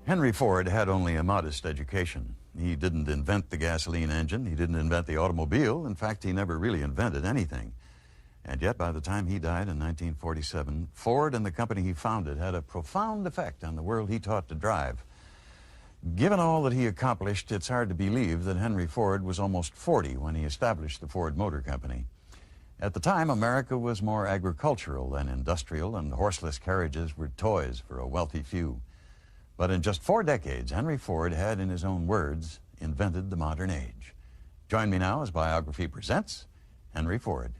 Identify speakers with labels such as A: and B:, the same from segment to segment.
A: Henry Ford had only a modest education. He didn't invent the gasoline engine. He didn't invent the automobile. In fact, he never really invented anything. And yet, by the time he died in 1947, Ford and the company he founded had a profound effect on the world he taught to drive. Given all that he accomplished, it's hard to believe that Henry Ford was almost 40 when he established the Ford Motor Company. At the time, America was more agricultural than industrial, and horseless carriages were toys for a wealthy few. But in just 4 decades, Henry Ford had, in his own words, invented the modern age. Join me now as Biography presents Henry Ford.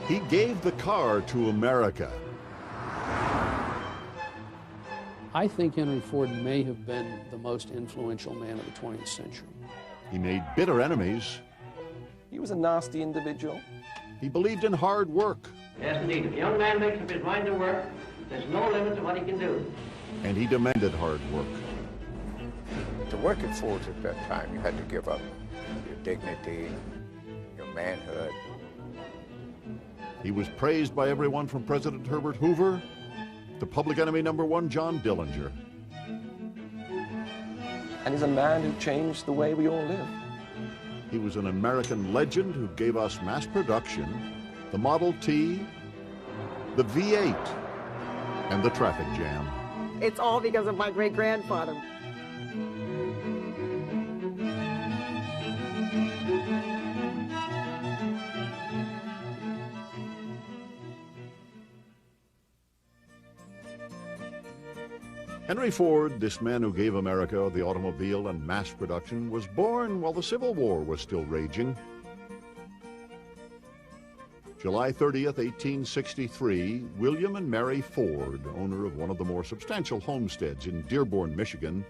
B: He gave the car to America.
C: I think Henry Ford may have been the most influential man of the 20th century.
B: He made bitter enemies.
D: He was a nasty individual.
B: He believed in hard work.
E: Yes, indeed. If a young man makes up his mind to work, there's no limit to what he can do.
B: And he demanded hard work.
F: To work at Ford's at that time, you had to give up your dignity, your manhood.
B: He was praised by everyone from President Herbert Hoover to public enemy number 1 John Dillinger.
D: And he's a man who changed the way we all live.
B: He was an American legend who gave us mass production, the Model T, the V8, and the traffic jam.
G: It's all because of my great-grandfather.
B: Henry Ford, this man who gave America the automobile and mass production, was born while the Civil War was still raging. July 30th, 1863, William and Mary Ford, owner of one of the more substantial homesteads in Dearborn, Michigan,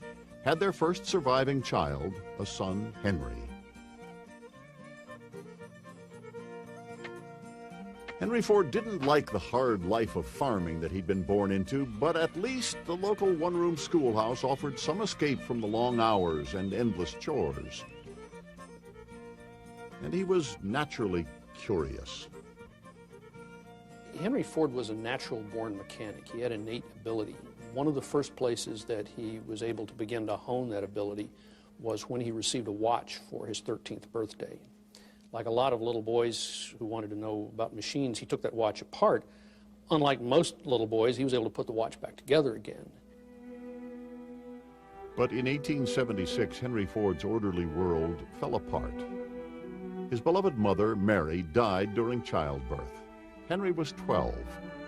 B: had their first surviving child, a son, Henry. Henry Ford didn't like the hard life of farming that he'd been born into, but at least the local one-room schoolhouse offered some escape from the long hours and endless chores. And he was naturally curious.
C: Henry Ford was a natural-born mechanic. He had innate ability. One of the first places that he was able to begin to hone that ability was when he received a watch for his 13th birthday. Like a lot of little boys who wanted to know about machines, he took that watch apart. Unlike most little boys, he was able to put the watch back together again.
B: But in 1876, Henry Ford's orderly world fell apart. His beloved mother, Mary, died during childbirth. Henry was 12.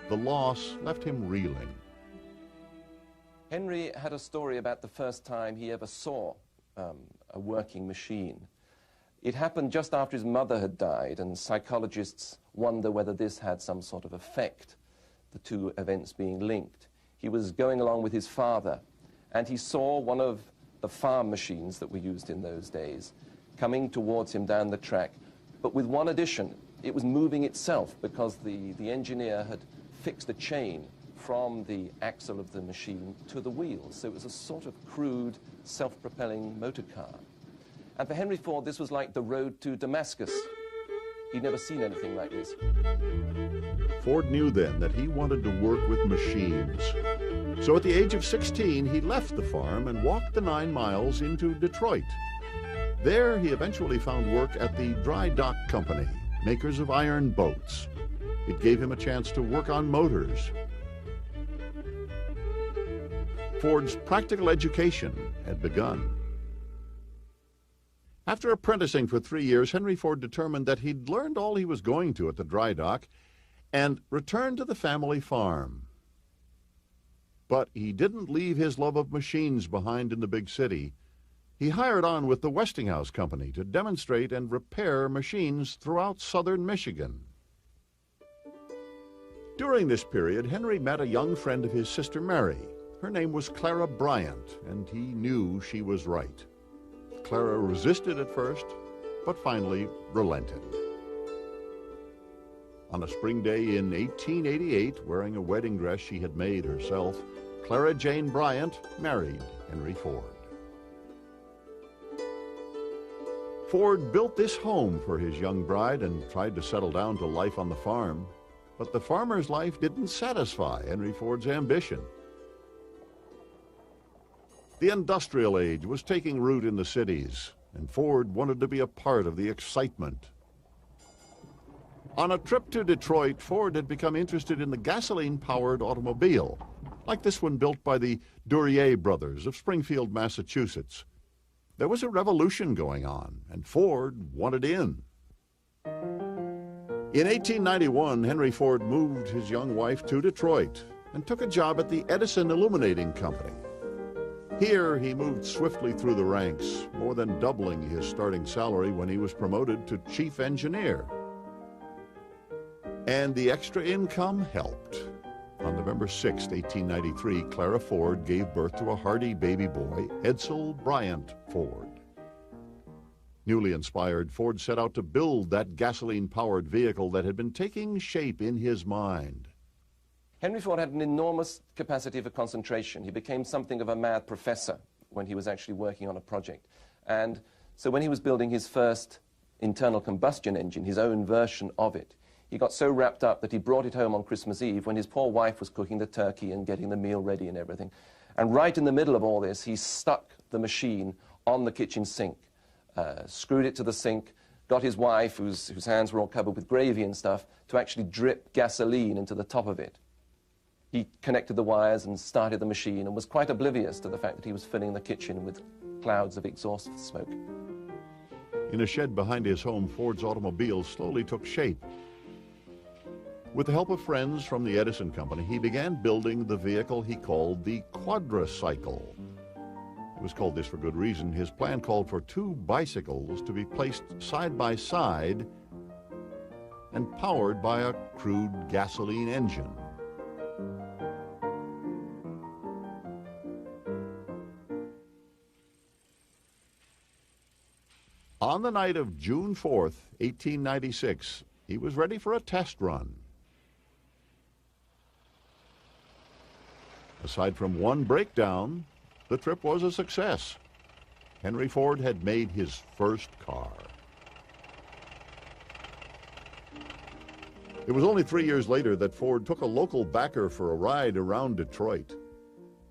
B: The loss left him reeling.
D: Henry had a story about the first time he ever saw a working machine. It happened just after his mother had died, and psychologists wonder whether this had some sort of effect, the two events being linked. He was going along with his father, and he saw one of the farm machines that were used in those days coming towards him down the track, but with one addition. It was moving itself because the engineer had fixed a chain from the axle of the machine to the wheels. So it was a sort of crude, self-propelling motor car. And for Henry Ford, this was like the road to Damascus. He'd never seen anything like this.
B: Ford knew then that he wanted to work with machines. So at the age of 16, he left the farm and walked the 9 miles into Detroit. There, he eventually found work at the Dry Dock Company, makers of iron boats. It gave him a chance to work on motors. Ford's practical education had begun. After apprenticing for 3 years, Henry Ford determined that he'd learned all he was going to at the dry dock and returned to the family farm. But he didn't leave his love of machines behind in the big city. He hired on with the Westinghouse Company to demonstrate and repair machines throughout southern Michigan. During this period, Henry met a young friend of his sister Mary. Her name was Clara Bryant, and he knew she was right. Clara resisted at first, but finally relented. On a spring day in 1888, wearing a wedding dress she had made herself, Clara Jane Bryant married Henry Ford. Ford built this home for his young bride and tried to settle down to life on the farm. But the farmer's life didn't satisfy Henry Ford's ambition. The industrial age was taking root in the cities, and Ford wanted to be a part of the excitement. On a trip to Detroit, Ford had become interested in the gasoline-powered automobile, like this one built by the Duryea brothers of Springfield, Massachusetts. There was a revolution going on, and Ford wanted in. In 1891, Henry Ford moved his young wife to Detroit and took a job at the Edison Illuminating Company. Here, he moved swiftly through the ranks, more than doubling his starting salary when he was promoted to chief engineer. And the extra income helped. On November 6, 1893, Clara Ford gave birth to a hardy baby boy, Edsel Bryant Ford. Newly inspired, Ford set out to build that gasoline-powered vehicle that had been taking shape in his mind.
D: Henry Ford had an enormous capacity for concentration. He became something of a mad professor when he was actually working on a project. And so when he was building his first internal combustion engine, his own version of it, he got so wrapped up that he brought it home on Christmas Eve when his poor wife was cooking the turkey and getting the meal ready and everything. And right in the middle of all this, he stuck the machine on the kitchen sink, screwed it to the sink, got his wife, whose hands were all covered with gravy and stuff, to actually drip gasoline into the top of it. He connected the wires and started the machine and was quite oblivious to the fact that he was filling the kitchen with clouds of exhaust smoke.
B: In a shed behind his home, Ford's automobile slowly took shape. With the help of friends from the Edison Company, he began building the vehicle he called the quadricycle. It was called this for good reason. His plan called for two bicycles to be placed side by side and powered by a crude gasoline engine. On the night of June 4th, 1896, he was ready for a test run. Aside from one breakdown, the trip was a success. Henry Ford had made his first car. It was only 3 years later that Ford took a local backer for a ride around Detroit.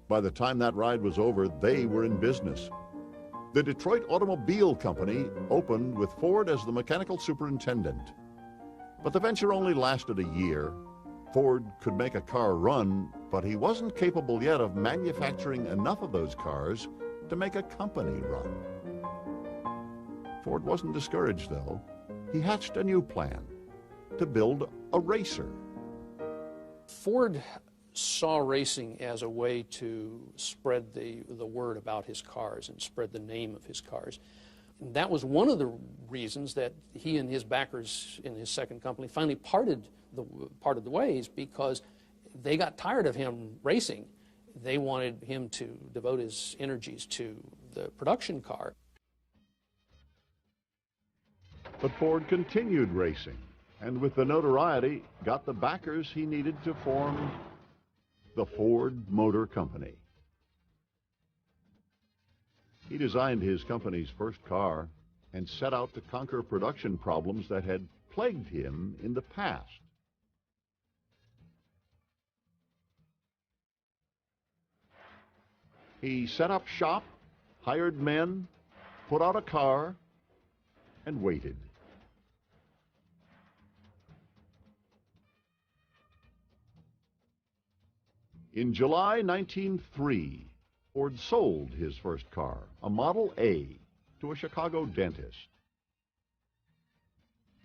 B: By the time that ride was over, they were in business. The Detroit Automobile Company opened with Ford as the mechanical superintendent. But the venture only lasted a year. Ford could make a car run, but he wasn't capable yet of manufacturing enough of those cars to make a company run. Ford wasn't discouraged, though. He hatched a new plan: to build a racer.
C: Ford saw racing as a way to spread the word about his cars and spread the name of his cars. And that was one of the reasons that he and his backers in his second company finally parted the ways, because they got tired of him racing. They wanted him to devote his energies to the production car.
B: But Ford continued racing, and with the notoriety, got the backers he needed to form the Ford Motor Company. He designed his company's first car and set out to conquer production problems that had plagued him in the past. He set up shop, hired men, put out a car, and waited. In July 1903, Ford sold his first car, a Model A, to a Chicago dentist.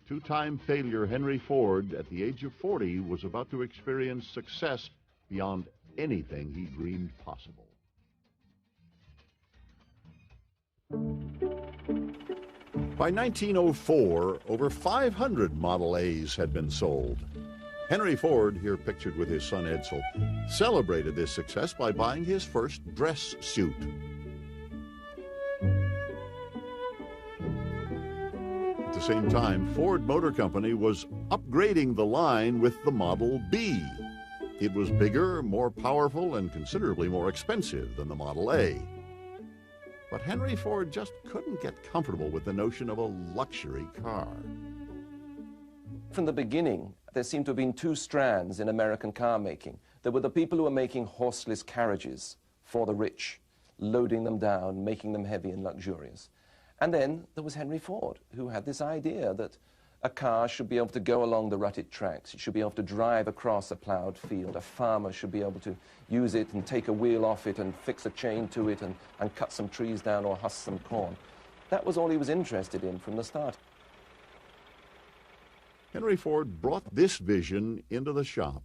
B: Two-time failure Henry Ford, at the age of 40, was about to experience success beyond anything he dreamed possible. By 1904, over 500 Model A's had been sold. Henry Ford, here pictured with his son Edsel, celebrated this success by buying his first dress suit. At the same time, Ford Motor Company was upgrading the line with the Model B. It was bigger, more powerful, and considerably more expensive than the Model A. But Henry Ford just couldn't get comfortable with the notion of a luxury car.
D: From the beginning, There seemed to have been two strands in American car making. There were the people who were making horseless carriages for the rich, loading them down, making them heavy and luxurious. And then there was Henry Ford, who had this idea that a car should be able to go along the rutted tracks. It should be able to drive across a plowed field. A farmer should be able to use it and take a wheel off it and fix a chain to it and cut some trees down or husk some corn. That was all he was interested in from the start.
B: Henry Ford brought this vision into the shop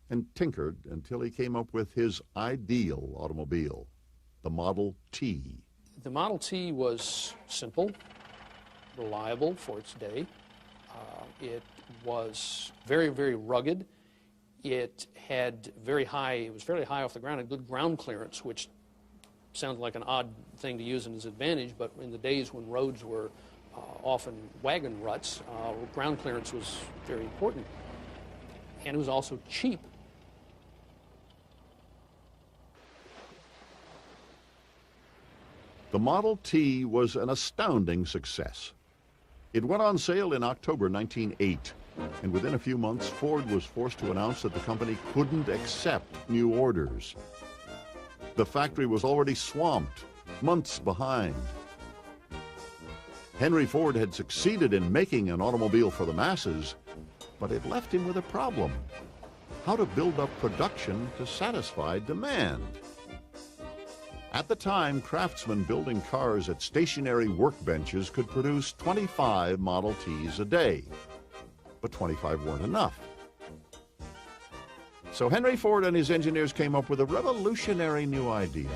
B: and tinkered until he came up with his ideal automobile, the Model T.
C: The Model T was simple, reliable for its day. It was very, very rugged. It had it was fairly high off the ground, had good ground clearance, which sounds like an odd thing to use in its advantage, but in the days when roads were often wagon ruts, ground clearance was very important. And it was also cheap.
B: The Model T was an astounding success. It went on sale in October 1908, and within a few months, Ford was forced to announce that the company couldn't accept new orders. The factory was already swamped, months behind. Henry Ford had succeeded in making an automobile for the masses, but it left him with a problem: how to build up production to satisfy demand. At the time, craftsmen building cars at stationary workbenches could produce 25 Model Ts a day, but 25 weren't enough. So Henry Ford and his engineers came up with a revolutionary new idea: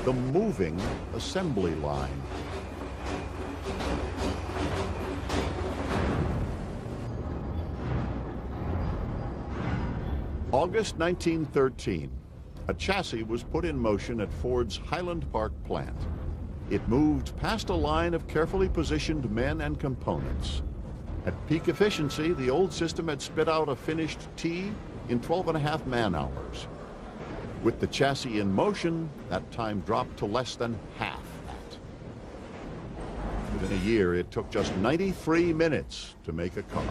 B: the moving assembly line. August 1913, a chassis was put in motion at Ford's Highland Park plant. It moved past a line of carefully positioned men and components. At peak efficiency, the old system had spit out a finished T in 12.5 man-hours. With the chassis in motion, that time dropped to less than half that. Within a year, it took just 93 minutes to make a car.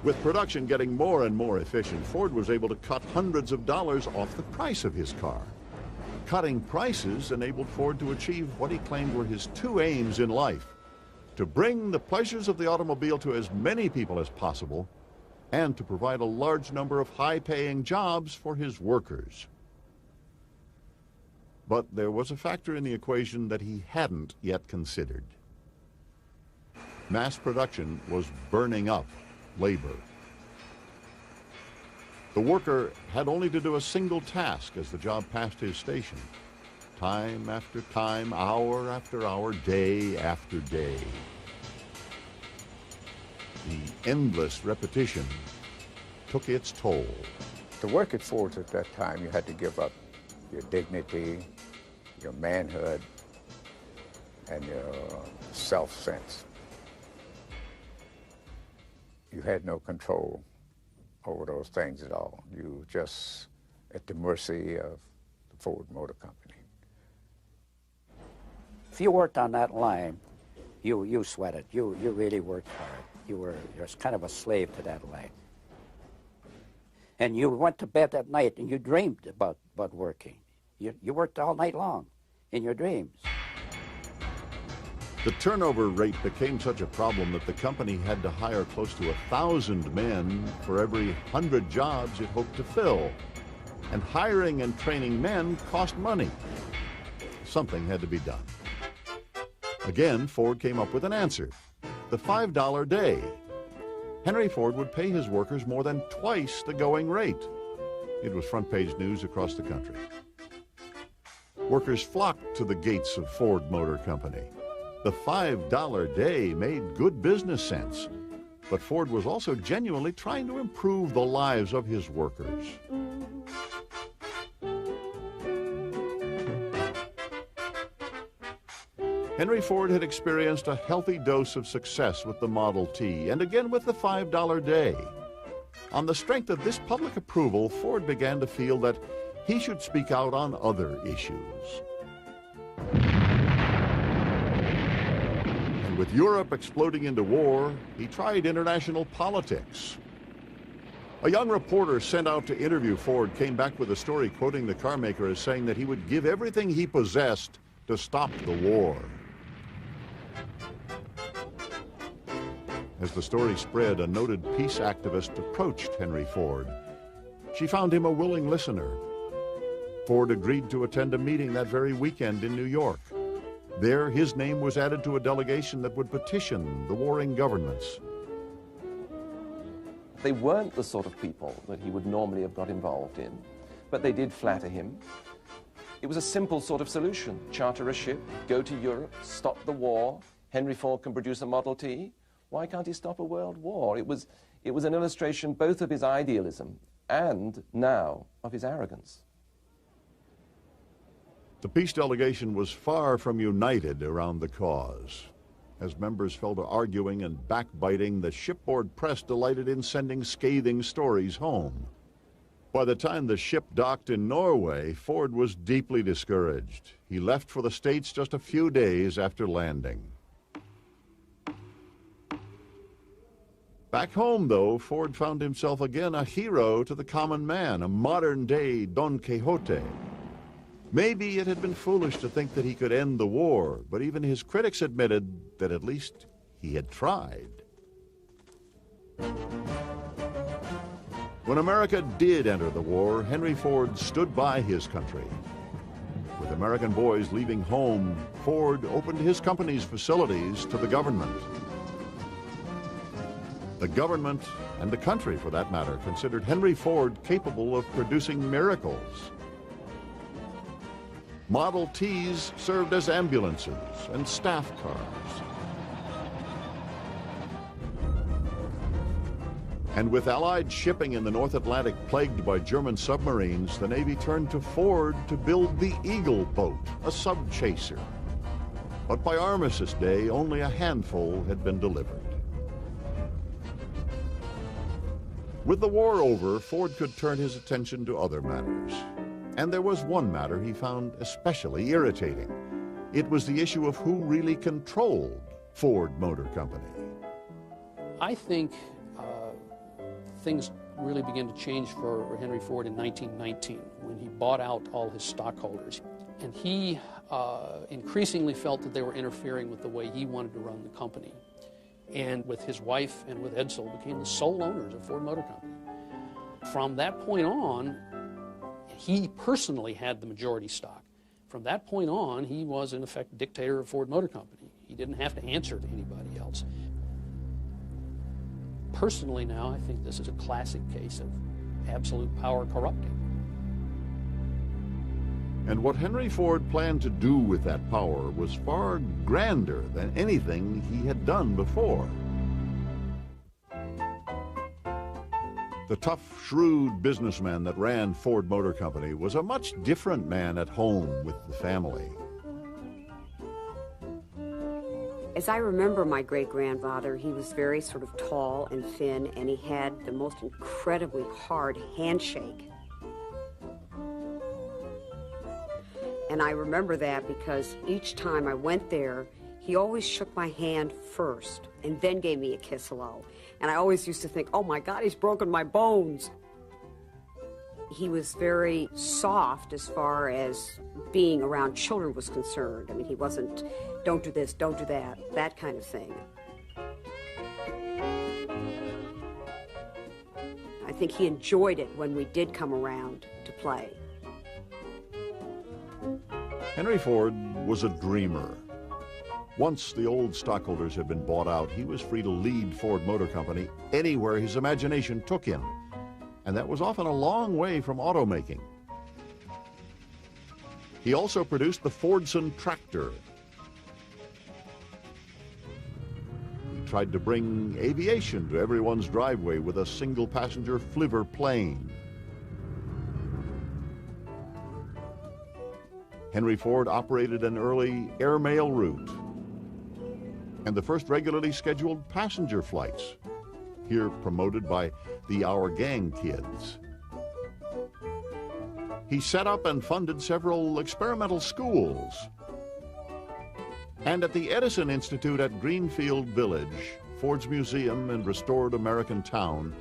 B: With production getting more and more efficient, Ford was able to cut hundreds of dollars off the price of his car. Cutting prices enabled Ford to achieve what he claimed were his two aims in life: to bring the pleasures of the automobile to as many people as possible, and to provide a large number of high-paying jobs for his workers. But there was a factor in the equation that he hadn't yet considered. Mass production was burning up labor. The worker had only to do a single task as the job passed his station. Time after time, hour after hour, day after day. The endless repetition took its toll.
F: To work at Ford's at that time, you had to give up your dignity, your manhood, and your self-sense. You had no control over those things at all. You were just at the mercy of the Ford Motor Company.
H: If you worked on that line, you sweated. You really worked hard. You were kind of a slave to that line. And you went to bed at night and you dreamed about working. You worked all night long in your dreams.
B: The turnover rate became such a problem that the company had to hire close to 1,000 men for every 100 jobs it hoped to fill. And hiring and training men cost money. Something had to be done. Again, Ford came up with an answer: the $5 day. Henry Ford would pay his workers more than twice the going rate. It was front-page news across the country. Workers flocked to the gates of Ford Motor Company. The $5 day made good business sense, but Ford was also genuinely trying to improve the lives of his workers. Henry Ford had experienced a healthy dose of success with the Model T, and again with the $5 day. On the strength of this public approval, Ford began to feel that he should speak out on other issues. And with Europe exploding into war, he tried international politics. A young reporter sent out to interview Ford came back with a story quoting the carmaker as saying that he would give everything he possessed to stop the war. As the story spread, a noted peace activist approached Henry Ford. She found him a willing listener. Ford agreed to attend a meeting that very weekend in New York. There, his name was added to a delegation that would petition the warring governments.
D: They weren't the sort of people that he would normally have got involved in, but they did flatter him. It was a simple sort of solution. Charter a ship, go to Europe, stop the war. Henry Ford can produce a Model T. Why can't he stop a world war? It was an illustration both of his idealism and now of his arrogance.
B: The peace delegation was far from united around the cause. As members fell to arguing and backbiting, the shipboard press delighted in sending scathing stories home. By the time the ship docked in Norway, Ford was deeply discouraged. He left for the States just a few days after landing. Back home, though, Ford found himself again a hero to the common man, a modern-day Don Quixote. Maybe it had been foolish to think that he could end the war, but even his critics admitted that at least he had tried. When America did enter the war, Henry Ford stood by his country. With American boys leaving home, Ford opened his company's facilities to the government. The government, and the country for that matter, considered Henry Ford capable of producing miracles. Model Ts served as ambulances and staff cars. And with Allied shipping in the North Atlantic plagued by German submarines, the Navy turned to Ford to build the Eagle boat, a sub-chaser. But by Armistice Day, only a handful had been delivered. With the war over, Ford could turn his attention to other matters. And there was one matter he found especially irritating. It was the issue of who really controlled Ford Motor Company.
C: I think things really began to change for Henry Ford in 1919 when he bought out all his stockholders. And he increasingly felt that they were interfering with the way he wanted to run the company. And with his wife and with Edsel became the sole owners of Ford Motor Company. From that point on, he personally had the majority stock. From that point on, he was in effect dictator of Ford Motor Company. He didn't have to answer to anybody else. Personally now, I think this is a classic case of absolute power corrupting.
B: And what Henry Ford planned to do with that power was far grander than anything he had done before. The tough, shrewd businessman that ran Ford Motor Company was a much different man at home with the family.
I: As I remember my great-grandfather, he was very sort of tall and thin, and he had the most incredibly hard handshake. And I remember that because each time I went there, he always shook my hand first and then gave me a kiss hello. And I always used to think, oh my God, he's broken my bones. He was very soft as far as being around children was concerned. I mean, he wasn't, don't do this, don't do that kind of thing. I think he enjoyed it when we did come around to play.
B: Henry Ford was a dreamer. Once the old stockholders had been bought out, he was free to lead Ford Motor Company anywhere his imagination took him. And that was often a long way from automaking. He also produced the Fordson tractor. He tried to bring aviation to everyone's driveway with a single-passenger flivver plane. Henry Ford operated an early airmail route and the first regularly scheduled passenger flights, here promoted by the Our Gang kids. He set up and funded several experimental schools. And at the Edison Institute at Greenfield Village, Ford's museum and restored American town,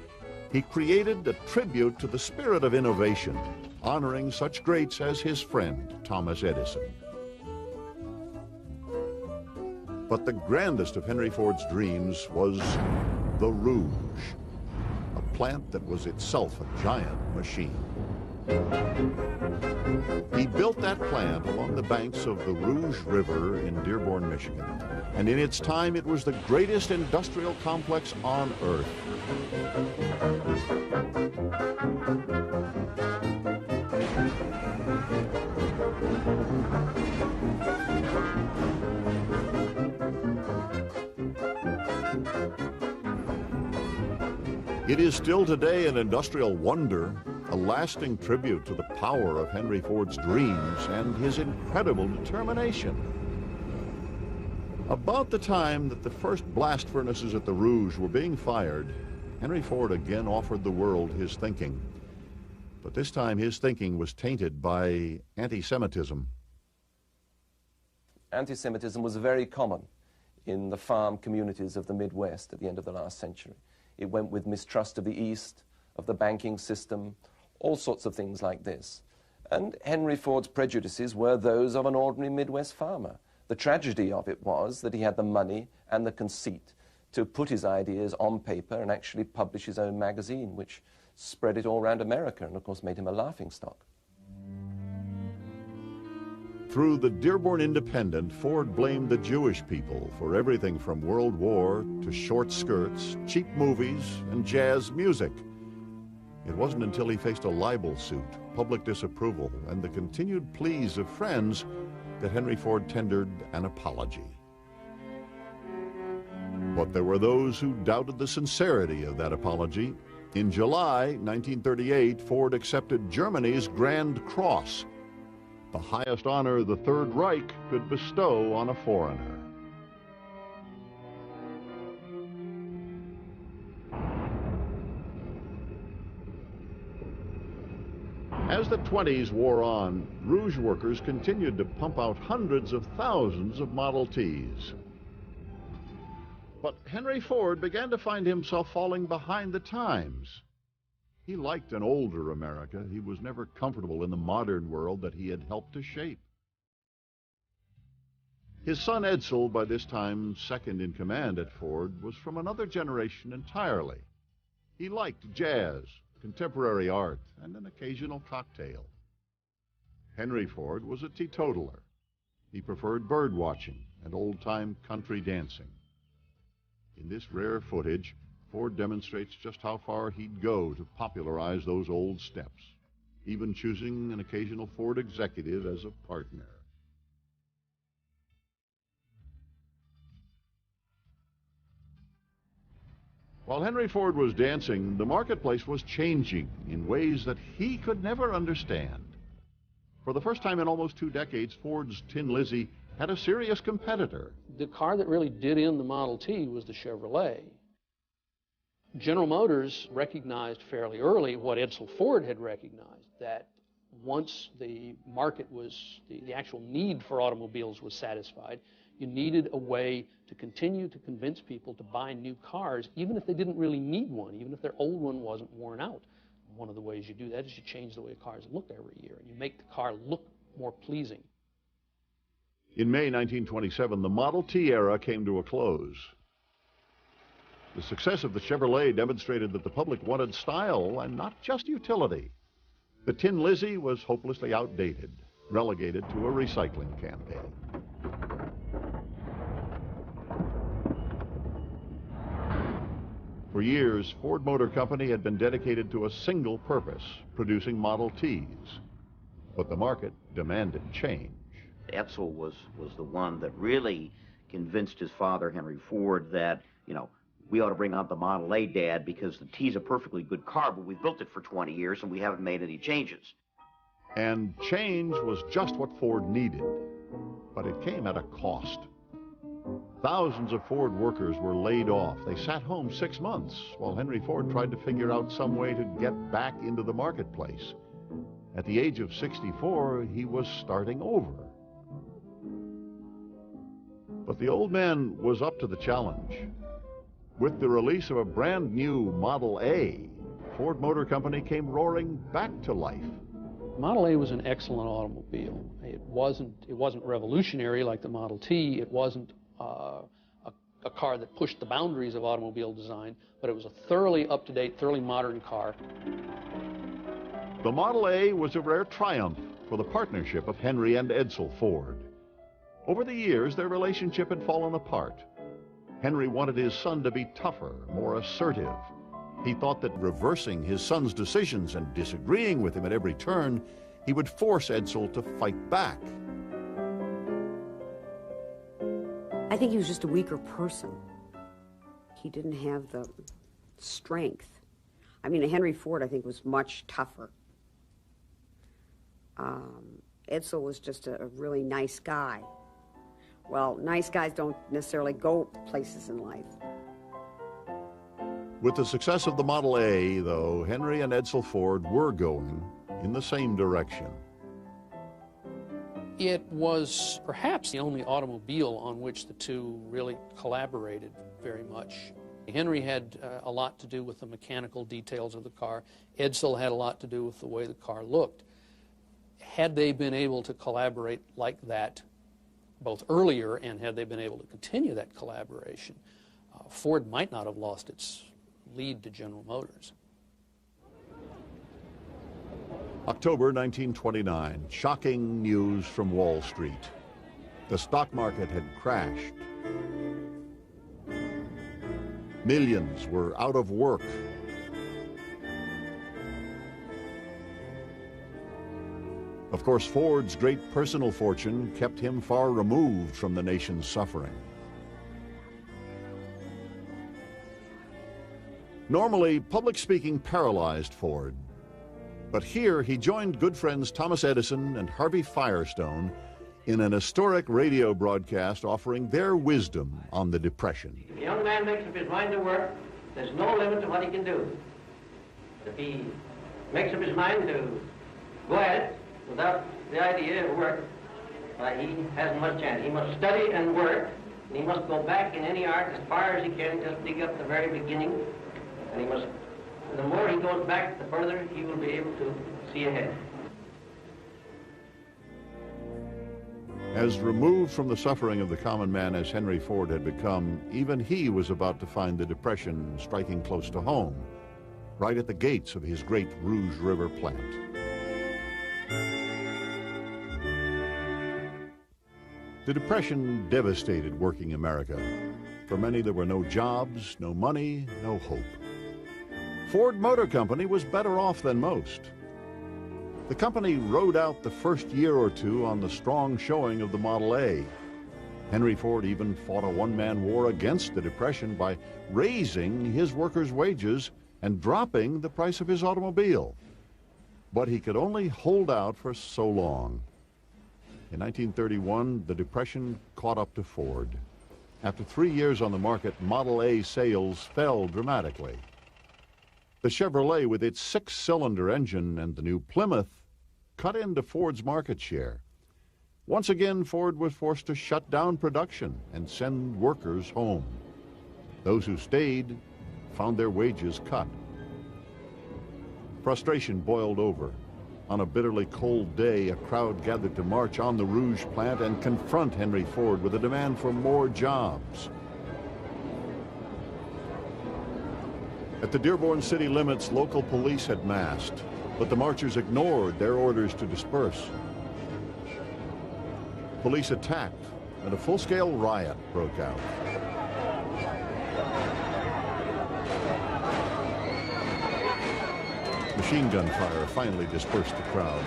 B: he created a tribute to the spirit of innovation, honoring such greats as his friend, Thomas Edison. But the grandest of Henry Ford's dreams was the Rouge, a plant that was itself a giant machine. He built that plant along the banks of the Rouge River in Dearborn, Michigan, and in its time it was the greatest industrial complex on Earth. It is still today an industrial wonder, a lasting tribute to the power of Henry Ford's dreams and his incredible determination. About the time that the first blast furnaces at the Rouge were being fired, Henry Ford again offered the world his thinking. But this time his thinking was tainted by anti-Semitism.
D: Anti-Semitism was very common in the farm communities of the Midwest at the end of the last century. It went with mistrust of the East, of the banking system, all sorts of things like this. And Henry Ford's prejudices were those of an ordinary Midwest farmer. The tragedy of it was that he had the money and the conceit to put his ideas on paper and actually publish his own magazine, which spread it all around America and, of course, made him a laughingstock.
B: Through the Dearborn Independent, Ford blamed the Jewish people for everything from World War to short skirts, cheap movies, and jazz music. It wasn't until he faced a libel suit, public disapproval, and the continued pleas of friends that Henry Ford tendered an apology. But there were those who doubted the sincerity of that apology. In July 1938, Ford accepted Germany's Grand Cross, the highest honor the Third Reich could bestow on a foreigner. As the 20s wore on, Rouge workers continued to pump out hundreds of thousands of Model Ts. But Henry Ford began to find himself falling behind the times. He liked an older America. He was never comfortable in the modern world that he had helped to shape. His son Edsel, by this time second in command at Ford, was from another generation entirely. He liked jazz, contemporary art, and an occasional cocktail. Henry Ford was a teetotaler. He preferred bird watching and old-time country dancing. In this rare footage, Ford demonstrates just how far he'd go to popularize those old steps, even choosing an occasional Ford executive as a partner. While Henry Ford was dancing, the marketplace was changing in ways that he could never understand. For the first time in almost 2 decades, Ford's Tin Lizzie had a serious competitor.
C: The car that really did in the Model T was the Chevrolet. General Motors recognized fairly early what Edsel Ford had recognized, that once the market was, the actual need for automobiles was satisfied, you needed a way to continue to convince people to buy new cars, even if they didn't really need one, even if their old one wasn't worn out. One of the ways you do that is you change the way cars look every year, and you make the car look more pleasing.
B: In May 1927, the Model T era came to a close. The success of the Chevrolet demonstrated that the public wanted style and not just utility. The Tin Lizzie was hopelessly outdated, relegated to a recycling campaign. For years, Ford Motor Company had been dedicated to a single purpose, producing Model Ts. But the market demanded change.
J: Edsel was the one that really convinced his father, Henry Ford, that, we ought to bring out the Model A, Dad, because the T's a perfectly good car, but we've built it for 20 years and we haven't made any changes.
B: And change was just what Ford needed, but it came at a cost. Thousands of Ford workers were laid off. They sat home 6 months while Henry Ford tried to figure out some way to get back into the marketplace. At the age of 64, he was starting over. But the old man was up to the challenge. With the release of a brand new Model A, Ford Motor Company came roaring back to life.
C: Model A was an excellent automobile. It wasn't revolutionary like the Model T. It wasn't a car that pushed the boundaries of automobile design, but it was a thoroughly up-to-date, thoroughly modern car.
B: The Model A was a rare triumph for the partnership of Henry and Edsel Ford. Over the years, their relationship had fallen apart. Henry wanted his son to be tougher, more assertive. He thought that reversing his son's decisions and disagreeing with him at every turn, he would force Edsel to fight back.
I: I think he was just a weaker person. He didn't have the strength. I mean, Henry Ford, I think, was much tougher. Edsel was just a really nice guy. Well, nice guys don't necessarily go places in life.
B: With the success of the Model A, though, Henry and Edsel Ford were going in the same direction.
C: It was perhaps the only automobile on which the two really collaborated very much. Henry had a lot to do with the mechanical details of the car. Edsel had a lot to do with the way the car looked. Had they been able to collaborate like that both earlier and had they been able to continue that collaboration, Ford might not have lost its lead to General Motors.
B: October 1929, shocking news from Wall Street. The stock market had crashed. Millions were out of work. Of course, Ford's great personal fortune kept him far removed from the nation's suffering. Normally, public speaking paralyzed Ford. But here he joined good friends Thomas Edison and Harvey Firestone in an historic radio broadcast offering their wisdom on the Depression.
E: If a young man makes up his mind to work, there's no limit to what he can do. But if he makes up his mind to go at it without the idea of work, he hasn't much chance. He must study and work, and he must go back in any art as far as he can, just dig up the very beginning, and he must. The more he goes back, the further he will be able to see ahead.
B: As removed from the suffering of the common man as Henry Ford had become, even he was about to find the Depression striking close to home, right at the gates of his great Rouge River plant. The Depression devastated working America. For many, there were no jobs, no money, no hope. Ford Motor Company was better off than most. The company rode out the first year or two on the strong showing of the Model A. Henry Ford even fought a one-man war against the Depression by raising his workers' wages and dropping the price of his automobile. But he could only hold out for so long. In 1931, the Depression caught up to Ford. After 3 years on the market, Model A sales fell dramatically. The Chevrolet, with its 6-cylinder engine, and the new Plymouth cut into Ford's market share. Once again, Ford was forced to shut down production and send workers home. Those who stayed found their wages cut. Frustration boiled over. On a bitterly cold day, a crowd gathered to march on the Rouge plant and confront Henry Ford with a demand for more jobs. At the Dearborn city limits, local police had massed, but the marchers ignored their orders to disperse. Police attacked, and a full-scale riot broke out. Machine gun fire finally dispersed the crowd.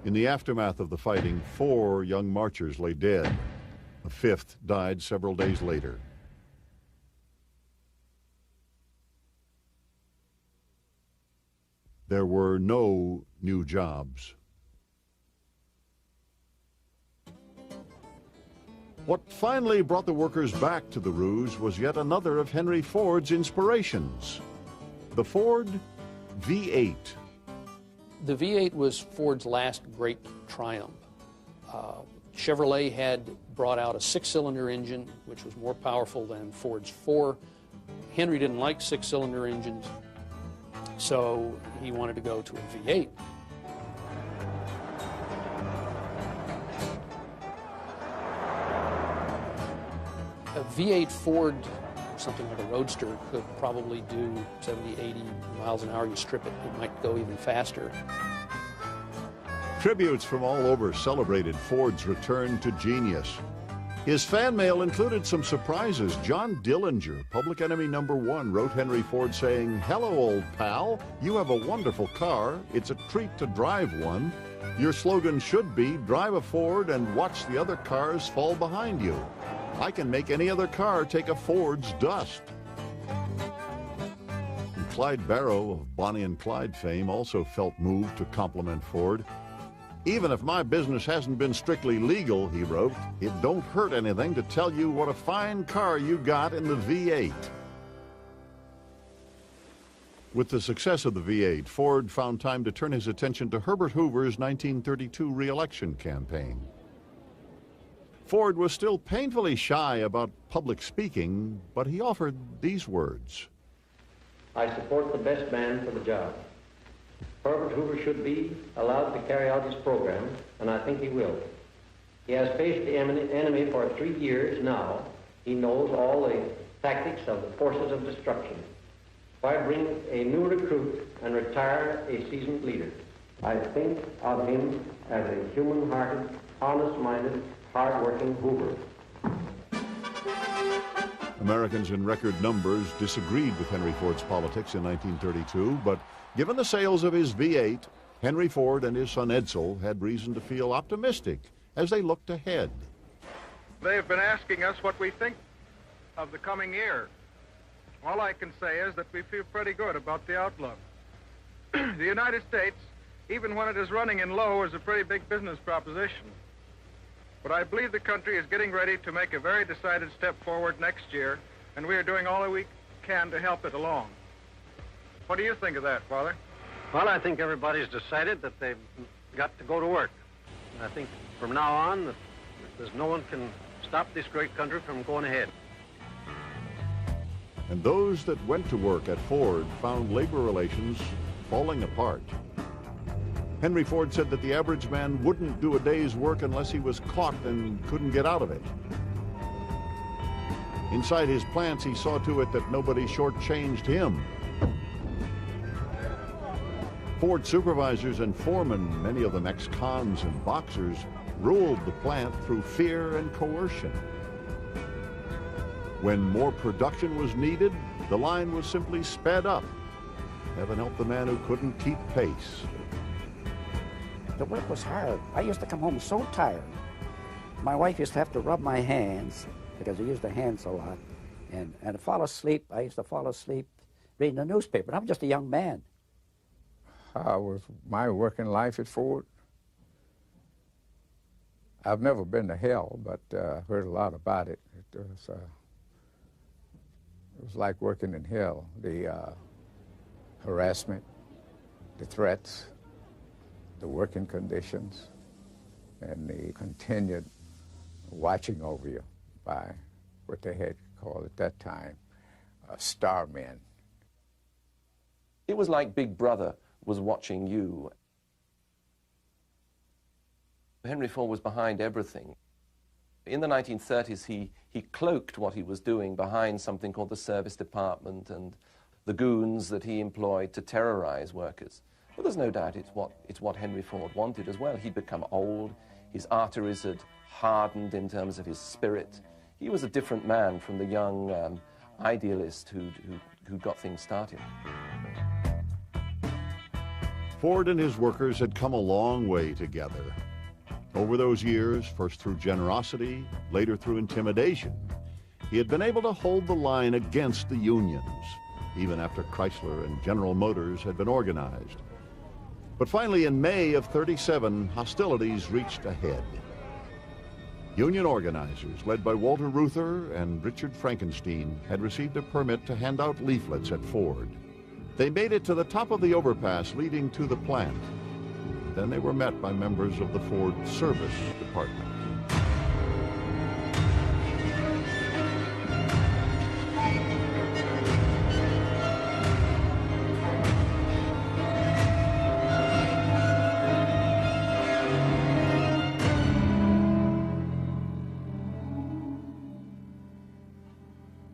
B: In the aftermath of the fighting, 4 young marchers lay dead. A 5th died several days later. There were no new jobs. What finally brought the workers back to the Rouge was yet another of Henry Ford's inspirations, the Ford V8.
C: The V8 was Ford's last great triumph. Chevrolet had brought out a 6-cylinder engine, which was more powerful than Ford's 4. Henry didn't like 6-cylinder engines, so he wanted to go to a V8. A V8 Ford, something like a Roadster, could probably do 70, 80 miles an hour. You strip it, it might go even faster.
B: Tributes from all over celebrated Ford's return to genius. His fan mail included some surprises. John Dillinger, Public Enemy #1, wrote Henry Ford saying, "Hello, old pal. You have a wonderful car. It's a treat to drive one. Your slogan should be, drive a Ford and watch the other cars fall behind you. I can make any other car take a Ford's dust." And Clyde Barrow of Bonnie and Clyde fame also felt moved to compliment Ford. "Even if my business hasn't been strictly legal," he wrote, "it don't hurt anything to tell you what a fine car you got in the V8. With the success of the V8, Ford found time to turn his attention to Herbert Hoover's 1932 re-election campaign. Ford was still painfully shy about public speaking, but he offered these words.
E: "I support the best man for the job. Herbert Hoover should be allowed to carry out his program, and I think he will. He has faced the enemy for 3 years now. He knows all the tactics of the forces of destruction. Why bring a new recruit and retire a seasoned leader? I think of him as a human-hearted, honest-minded, hard-working Hoover."
B: Americans in record numbers disagreed with Henry Ford's politics in 1932, but given the sales of his V8, Henry Ford and his son Edsel had reason to feel optimistic as they looked ahead.
K: They've been asking us what we think of the coming year. All I can say is that we feel pretty good about the outlook. The United States, even when it is running in low, is a pretty big business proposition. But I believe the country is getting ready to make a very decided step forward next year, and we are doing all that we can to help it along. What do you think of that, Father?
E: Well, I think everybody's decided that they've got to go to work. I think from now on, that there's no one can stop this great country from going ahead.
B: And those that went to work at Ford found labor relations falling apart. Henry Ford said that the average man wouldn't do a day's work unless he was caught and couldn't get out of it. Inside his plants, he saw to it that nobody shortchanged him. Ford supervisors and foremen, many of them ex-cons and boxers, ruled the plant through fear and coercion. When more production was needed, the line was simply sped up. Heaven help the man who couldn't keep pace.
H: The work was hard. I used to come home so tired. My wife used to have to rub my hands because I used the hands a lot. And fall asleep. I used to fall asleep reading the newspaper. I'm just a young man.
F: How was my working life at Ford? I've never been to hell, but heard a lot about it. It was like working in hell. The harassment, the threats, the working conditions, and the continued watching over you by what they had called at that time star men.
D: It was like Big Brother was watching you. Henry Ford was behind everything. In the 1930s, he cloaked what he was doing behind something called the Service Department and the goons that he employed to terrorize workers. But there's no doubt it's what Henry Ford wanted as well. He'd become old, his arteries had hardened in terms of his spirit. He was a different man from the young idealist who got things started.
B: Ford and his workers had come a long way together. Over those years, first through generosity, later through intimidation, he had been able to hold the line against the unions, even after Chrysler and General Motors had been organized. But finally, in May of '37, hostilities reached a head. Union organizers, led by Walter Reuther and Richard Frankenstein, had received a permit to hand out leaflets at Ford. They made it to the top of the overpass leading to the plant. then they were met by members of the Ford Service Department.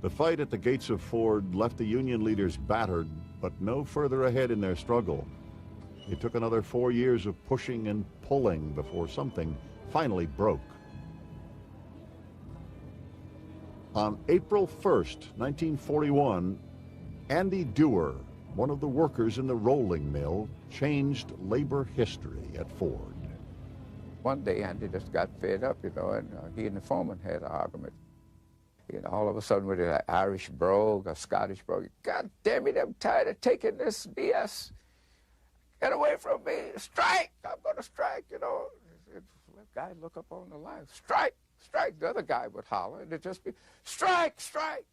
B: The fight at the gates of Ford left the Union leaders battered, but no further ahead in their struggle. It took another 4 years of pushing and pulling before something finally broke. On April 1st, 1941, Andy Dewar, one of the workers in the rolling mill, changed labor history at Ford.
F: One day, Andy just got fed up, and he and the foreman had an argument. All of a sudden with an Irish brogue, a Scottish brogue, God damn it, I'm tired of taking this BS. Get away from me, strike, I'm gonna strike, The guy look up on the line, strike, strike. The other guy would holler, and it'd just be, strike, strike,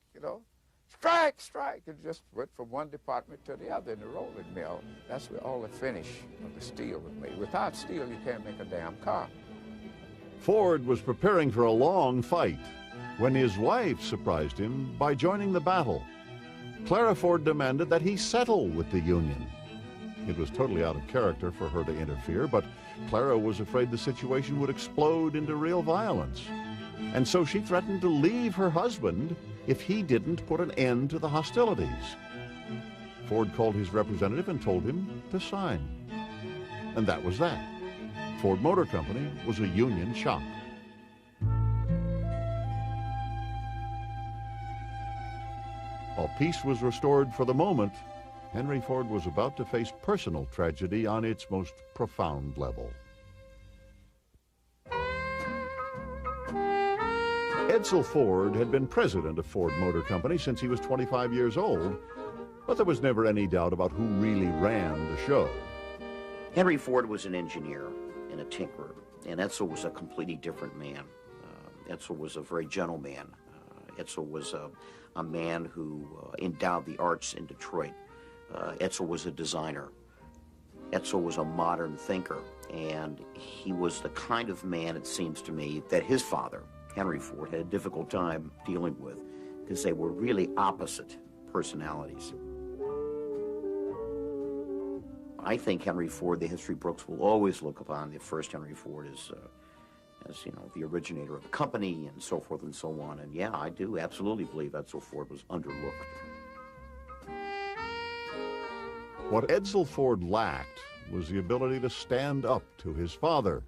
F: strike, strike. It just went from one department to the other in the rolling mill. That's where all the finish of the steel was made. Without steel, you can't make a damn car.
B: Ford was preparing for a long fight when his wife surprised him by joining the battle. Clara Ford demanded that he settle with the Union. It was totally out of character for her to interfere, but Clara was afraid the situation would explode into real violence. And so she threatened to leave her husband if he didn't put an end to the hostilities. Ford called his representative and told him to sign. And that was that. Ford Motor Company was a Union shop. While peace was restored for the moment, Henry Ford was about to face personal tragedy on its most profound level. Edsel Ford had been president of Ford Motor Company since he was 25 years old, but there was never any doubt about who really ran the show.
J: Henry Ford was an engineer and a tinkerer, and Edsel was a completely different man. Edsel was a very gentle man. Edsel was a man who endowed the arts in Detroit. Edsel was a designer. Edsel was a modern thinker, and he was the kind of man, it seems to me, that his father, Henry Ford, had a difficult time dealing with because they were really opposite personalities. I think Henry Ford, the history books will always look upon the first Henry Ford as the originator of the company and so forth and so on. And yeah, I do absolutely believe Edsel Ford was underlooked.
B: What Edsel Ford lacked was the ability to stand up to his father.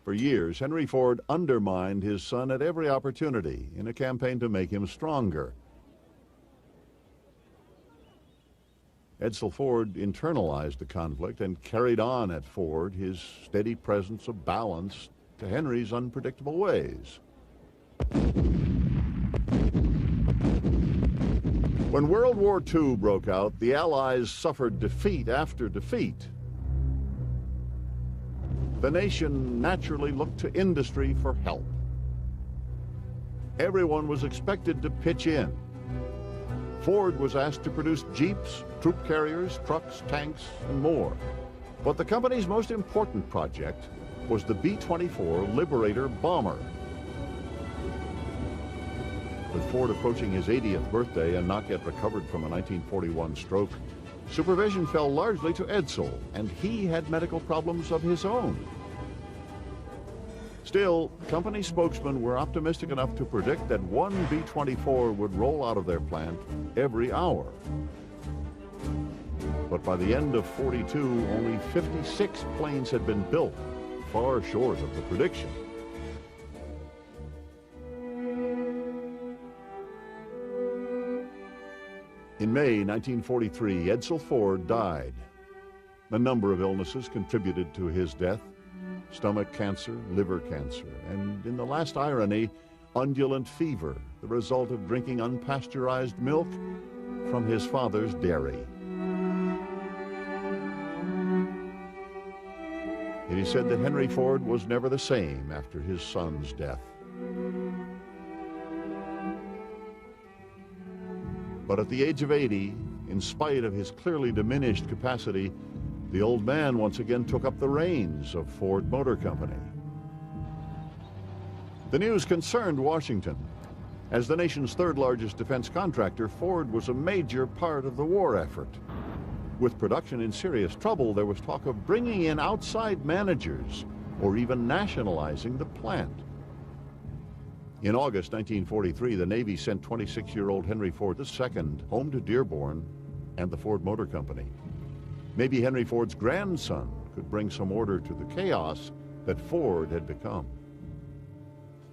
B: For years, Henry Ford undermined his son at every opportunity in a campaign to make him stronger. Edsel Ford internalized the conflict and carried on at Ford his steady presence of balance to Henry's unpredictable ways. When World War II broke out, the Allies suffered defeat after defeat. The nation naturally looked to industry for help. Everyone was expected to pitch in. Ford was asked to produce jeeps, troop carriers, trucks, tanks, and more. But the company's most important project was the B-24 Liberator bomber. With Ford approaching his 80th birthday and not yet recovered from a 1941 stroke, supervision fell largely to Edsel, and he had medical problems of his own. Still, company spokesmen were optimistic enough to predict that one B-24 would roll out of their plant every hour. But by the end of '42, only 56 planes had been built, far short of the prediction. In May 1943, Edsel Ford died. A number of illnesses contributed to his death: stomach cancer, liver cancer, and in the last irony, undulant fever, the result of drinking unpasteurized milk from his father's dairy. It is said that Henry Ford was never the same after his son's death. But at the age of 80, in spite of his clearly diminished capacity, The old man once again took up the reins of Ford Motor Company. The news concerned Washington. As the nation's third largest defense contractor, Ford was a major part of the war effort. With production in serious trouble, there was talk of bringing in outside managers or even nationalizing the plant. In August 1943, the Navy sent 26-year-old Henry Ford II home to Dearborn and the Ford Motor Company. Maybe Henry Ford's grandson could bring some order to the chaos that Ford had become.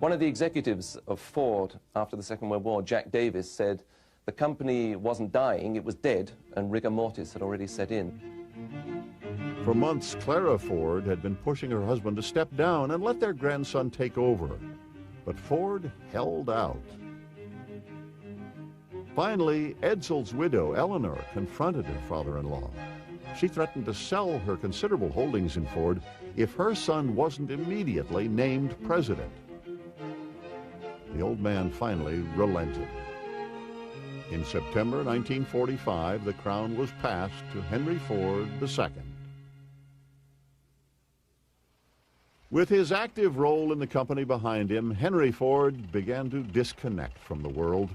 D: One of the executives of Ford after the Second World War, Jack Davis, said the company wasn't dying, it was dead, and rigor mortis had already set in.
B: For months, Clara Ford had been pushing her husband to step down and let their grandson take over. But Ford held out. Finally, Edsel's widow, Eleanor, confronted her father-in-law. She threatened to sell her considerable holdings in Ford if her son wasn't immediately named president. The old man finally relented. In September 1945, the crown was passed to Henry Ford II. With his active role in the company behind him, Henry Ford began to disconnect from the world.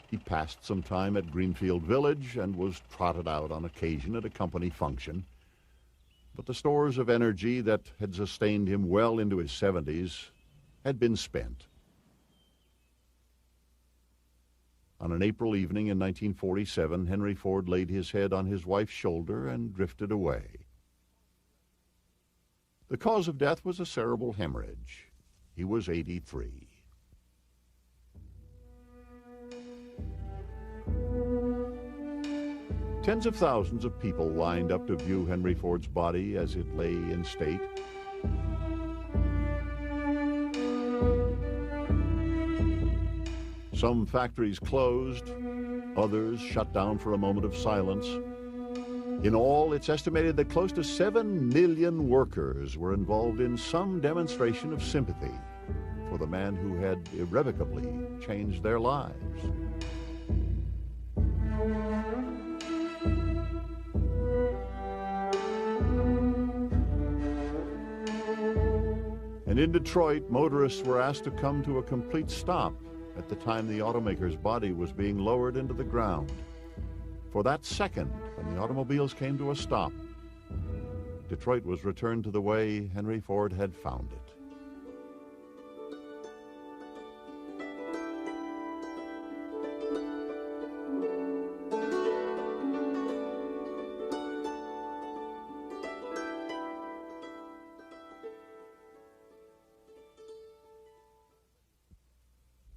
B: He passed some time at Greenfield Village and was trotted out on occasion at a company function. But the stores of energy that had sustained him well into his 70s had been spent. On an April evening in 1947, Henry Ford laid his head on his wife's shoulder and drifted away. The cause of death was a cerebral hemorrhage. He was 83. Tens of thousands of people lined up to view Henry Ford's body as it lay in state. Some factories closed, others shut down for a moment of silence. In all, it's estimated that close to 7 million workers were involved in some demonstration of sympathy for the man who had irrevocably changed their lives. And in Detroit, motorists were asked to come to a complete stop at the time the automaker's body was being lowered into the ground. For that second, when the automobiles came to a stop, Detroit was returned to the way Henry Ford had found it.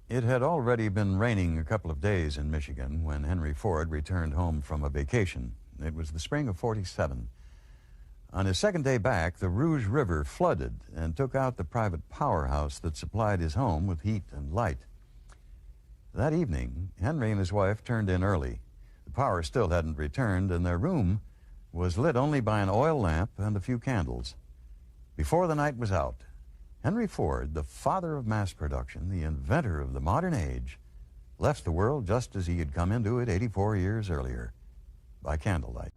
A: It had already been raining a couple of days in Michigan when Henry Ford returned home from a vacation. It was the spring of '47. On his second day back, the Rouge River flooded and took out the private powerhouse that supplied his home with heat and light. That evening, Henry and his wife turned in early. The power still hadn't returned, and their room was lit only by an oil lamp and a few candles. Before the night was out, Henry Ford, the father of mass production, the inventor of the modern age, left the world just as he had come into it 84 years earlier, by candlelight.